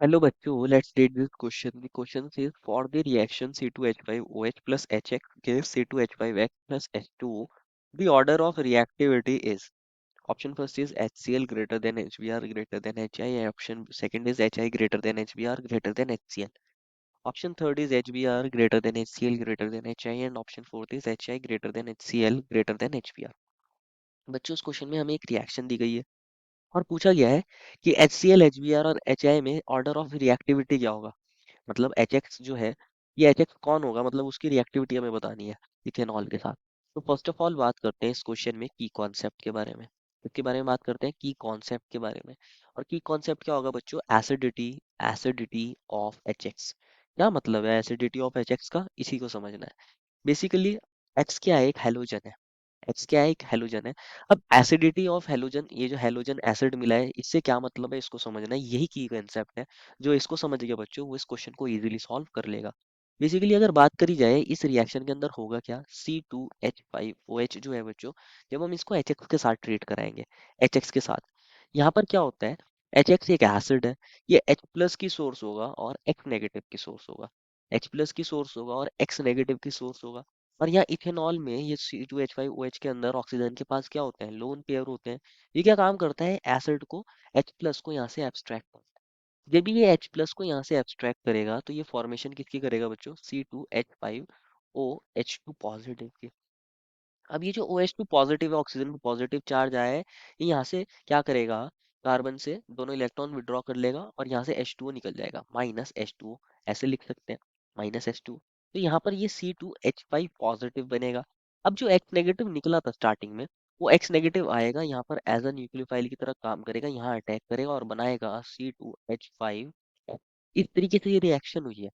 Hello बच्चों, let's read this question. The question says for the reaction C2H5OH plus HX gives C2H5X plus H2O. The order of reactivity is option first is HCl greater than HBr greater than HI. Option second is HI greater than HBr greater than HCl. Option third is HBr greater than HCl greater than HI and option fourth is HI greater than HCl greater than HBr. बच्चों इस question में हमें एक reaction दी गई है और पूछा गया है कि HCl HBr और HI में ऑर्डर ऑफ रिएक्टिविटी क्या होगा। मतलब एच एक्स जो है ये एच एक्स कौन होगा, मतलब उसकी रिएक्टिविटी हमें बतानी है इथेनॉल के साथ। तो फर्स्ट ऑफ ऑल बात करते हैं इस क्वेश्चन में की कॉन्सेप्ट के बारे में। इसके बारे में बात करते हैं की कॉन्सेप्ट के बारे में। और की कॉन्सेप्ट क्या होगा बच्चों? Acidity, acidity of H x. क्या मतलब है एसिडिटी ऑफ एच एक्स का, इसी को समझना है। बेसिकली एक्स क्या है? एक हेलोजन है। एक्स क्या है? एक हेलोजन है। अब एसिडिटी ऑफ हेलोजन, ये जो हेलोजन एसिड मिला है इससे क्या मतलब है इसको समझना है, यही की कंसेप्ट है। जो इसको समझ गया बच्चों वो इस क्वेश्चन को इजीली सॉल्व कर लेगा। बेसिकली अगर बात करी जाए इस रिएक्शन के अंदर होगा क्या, C2H5OH जो है बच्चों, जब हम इसको HX के साथ ट्रीट कराएंगे, HX के साथ, यहाँ पर क्या होता है, HX एक एसिड है। ये H प्लस की सोर्स होगा और X नेगेटिव की सोर्स होगा। H प्लस की सोर्स होगा और X नेगेटिव की सोर्स होगा। और यहाँ इथेनॉल में ये C2H5OH के अंदर ऑक्सीजन के पास क्या होते हैं, लोन पेयर होते हैं। ये क्या काम करता है, एसिड को, H प्लस को यहाँ से एब्स्ट्रैक्ट करता है। जब ये H प्लस को यहाँ से एब्स्ट्रैक्ट करेगा तो ये फॉर्मेशन किसकी करेगा बच्चों, C2H5OH2 पॉजिटिव की। अब ये जो OH2 पॉजिटिव है, ऑक्सीजन पे पॉजिटिव चार्ज आया है, ये यहाँ से क्या करेगा, कार्बन से दोनों इलेक्ट्रॉन विड्रॉ कर लेगा और यहाँ से H2O निकल जाएगा, -H2O। ऐसे लिख सकते हैं, -H2। तो यहाँ पर ये C2H5 पॉजिटिव बनेगा। अब जो X नेगेटिव निकला था स्टार्टिंग में, वो X नेगेटिव आएगा यहाँ पर एज अ न्यूक्लियोफाइल की तरह काम करेगा, यहाँ अटैक करेगा और बनाएगा C2H5। इस तरीके से ये रिएक्शन हुई है।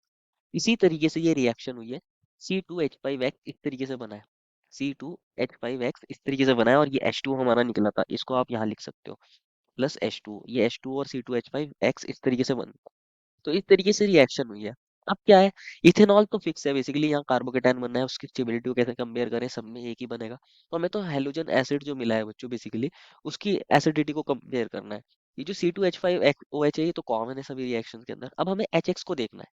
इसी तरीके से ये रिएक्शन हुई है। C2H5X इस तरीके से बना है। C2H5X इस तरीके से बना है और ये H2 हमारा निकला था, इसको आप यहाँ लिख सकते हो, प्लस H2। ये H2 और C2H5X इस तरीके से बन, तो इस तरीके से रिएक्शन हुई है। अब क्या है, इथेनॉल तो फिक्स है बेसिकली, यहाँ कार्बोकेटायन बनना है, उसकी स्टेबिलिटी को कैसे कंपेयर करें, सब में एक ही बनेगा। तो हमें तो हेलोजन एसिड जो मिला है बच्चों बेसिकली, उसकी एसिडिटी को कंपेयर करना है। ये जो C2H5OH है ये तो कॉमन है सभी रिएक्शन के अंदर। अब हमें HX को देखना है।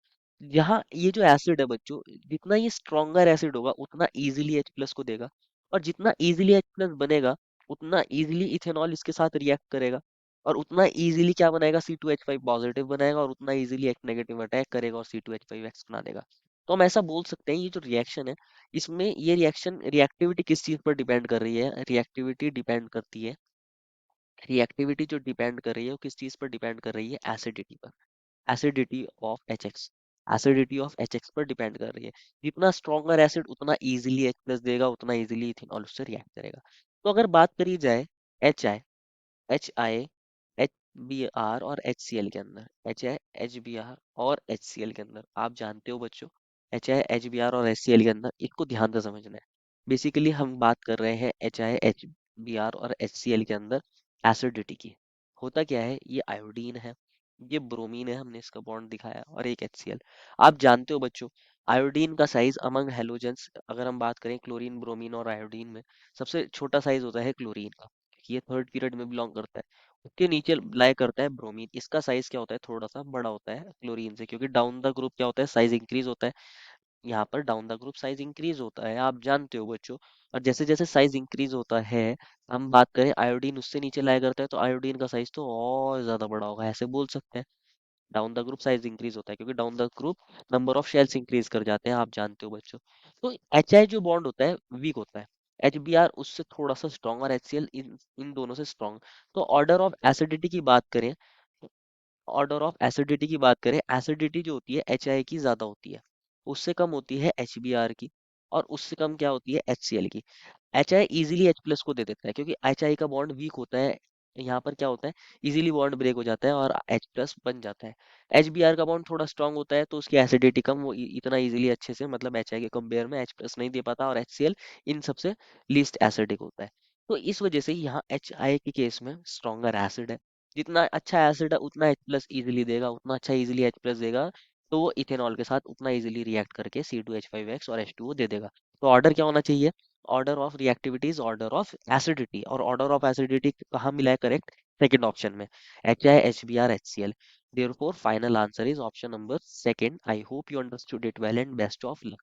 यहाँ ये जो एसिड है बच्चों, जितना ये स्ट्रॉन्गर एसिड होगा उतना इजीली H प्लस को देगा, और जितना इजीली H प्लस बनेगा उतना इजीली इथेनॉल इसके साथ रिएक्ट करेगा, और उतना इजीली क्या बनाएगा, C2H5 पॉजिटिव बनाएगा, और उतना इजीली X नेगेटिव अटैक करेगा और C2H5X बना देगा। तो हम ऐसा बोल सकते हैं ये जो रिएक्शन है, इसमें ये रिएक्शन रिएक्टिविटी किस चीज पर डिपेंड कर रही है, रिएक्टिविटी जो डिपेंड कर रही है वो किस चीज पर डिपेंड कर रही है, एसिडिटी पर। Acidity of H x, acidity of H x पर डिपेंड कर रही है। जितना स्ट्रॉन्गर एसिड उतना इजीली H प्लस देगा, उतना इजीली इथेनॉल उससे रिएक्ट करेगा। तो अगर बात करी जाए H I, H B R और HCl के अंदर, HI HBr और HCl के अंदर, आप जानते हो बच्चों, HI HBr और HCl के अंदर, इसको ध्यान से समझना है। बेसिकली हम बात कर रहे हैं HI HBr और HCl के अंदर एसिडिटी की। होता क्या है, ये आयोडीन है, ये ब्रोमीन है, हमने इसका बॉन्ड दिखाया, और एक HCl। आप जानते हो बच्चों, आयोडीन का साइज अमंग हेलोजेंस, अगर हम बात करें क्लोरीन, ब्रोमीन और आयोडीन में, सबसे छोटा साइज होता है क्लोरीन का। ये थर्ड पीरियड में बिलोंग करता है। उसके नीचे लाई करता है ब्रोमीन, इसका साइज क्या होता है, थोड़ा सा बड़ा होता है क्लोरीन से, क्योंकि डाउन द ग्रुप क्या होता है, साइज इंक्रीज होता है। यहाँ पर down the group size increase होता है, आप जानते हो बच्चों। और जैसे जैसे साइज इंक्रीज होता है, हम बात करें आयोडीन उससे नीचे लाया करता है, तो आयोडीन का साइज तो और ज्यादा बड़ा होगा, ऐसे बोल सकते हैं। Down the group size increase होता है क्योंकि down the group number of shells increase कर जाते हैं, आप जानते हो बच्चों। तो HI जो बॉन्ड होता है वीक होता है, HBr उससे थोड़ा सा स्ट्रॉन्ग, और HCl इन इन दोनों से स्ट्रॉन्ग। तो ऑर्डर ऑफ एसिडिटी की बात करें, एसिडिटी जो होती है HI की ज्यादा होती है, उससे कम होती है HBr की, और उससे कम क्या होती है, HCl की। HI इजीली H प्लस को दे देता है क्योंकि HI का बॉन्ड वीक होता है। यहाँ पर क्या होता है, इजीली बॉन्ड ब्रेक हो जाता है और H प्लस बन जाता है। HBr का बॉन्ड थोड़ा स्ट्रांग होता है तो उसकी एसिडिटी कम, वो इतना इजीली अच्छे से, मतलब HI के कंपेयर में H प्लस नहीं दे पाता, और HCl इन सबसे लीस्ट एसिडिक होता है। तो इस वजह से यहाँ HI के केस में स्ट्रॉन्गर एसिड है। जितना अच्छा एसिड है उतना H प्लस इजिली देगा, उतना अच्छा इजिली H प्लस देगा, तो वो इथेनॉल के साथ उतना इजिली रिएक्ट करके C2H5X और H2O दे देगा। तो ऑर्डर क्या होना चाहिए, order of reactivity is order of acidity, और ऑर्डर ऑफ एसिडिटी कहाँ मिला है करेक्ट, सेकंड ऑप्शन में, HI HBr HCl। Therefore, final answer is option number second. I hope you understood it well and best of luck.